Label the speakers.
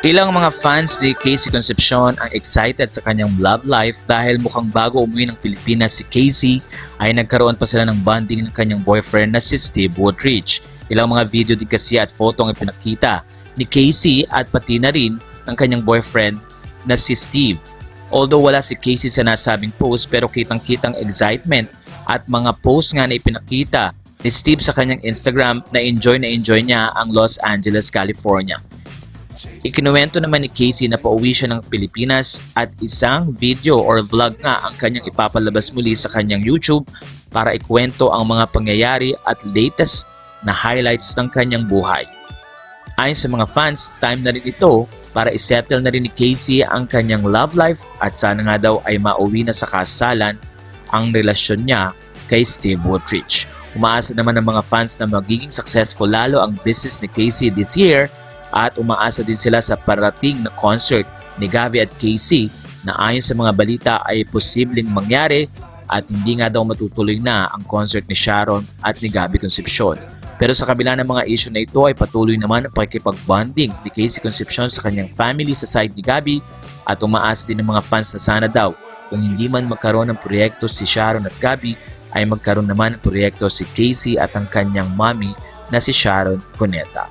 Speaker 1: Ilang mga fans ni Casey Concepcion ang excited sa kanyang love life dahil mukhang bago umuwi ng Pilipinas si Casey ay nagkaroon pa sila ng bonding ng kanyang boyfriend na si Steve Woodridge. Ilang mga video din kasi at photo ang ipinakita ni Casey at pati na rin ng kanyang boyfriend na si Steve. Although wala si Casey sa nasabing post pero kitang-kitang excitement at mga post nga na ipinakita ni Steve sa kanyang Instagram na enjoy niya ang Los Angeles, California. Ikinuwento naman ni Casey na pauwi siya ng Pilipinas at isang video or vlog nga ang kanyang ipapalabas muli sa kanyang YouTube para ikwento ang mga pangyayari at latest na highlights ng kanyang buhay. Ayon sa mga fans, time na rin ito para isettle na rin ni Casey ang kanyang love life at sana nga daw ay mauwi na sa kasalan ang relasyon niya kay Steve Woodridge. Umaasa naman ng mga fans na magiging successful lalo ang business ni Casey this year at umaasa din sila sa parating na concert ni Gabby at Casey na ayon sa mga balita ay posibleng mangyari at hindi nga daw matutuloy na ang concert ni Sharon at ni Gabby Concepcion. Pero sa kabila ng mga issue na ito ay patuloy naman ang pakikipag-bonding ni Casey Concepcion sa kanyang family sa side ni Gabby at umaasa din ng mga fans na sana daw kung hindi man magkaroon ng proyekto si Sharon at Gabby ay magkaroon naman ng proyekto si Casey at ang kanyang mommy na si Sharon Cuneta.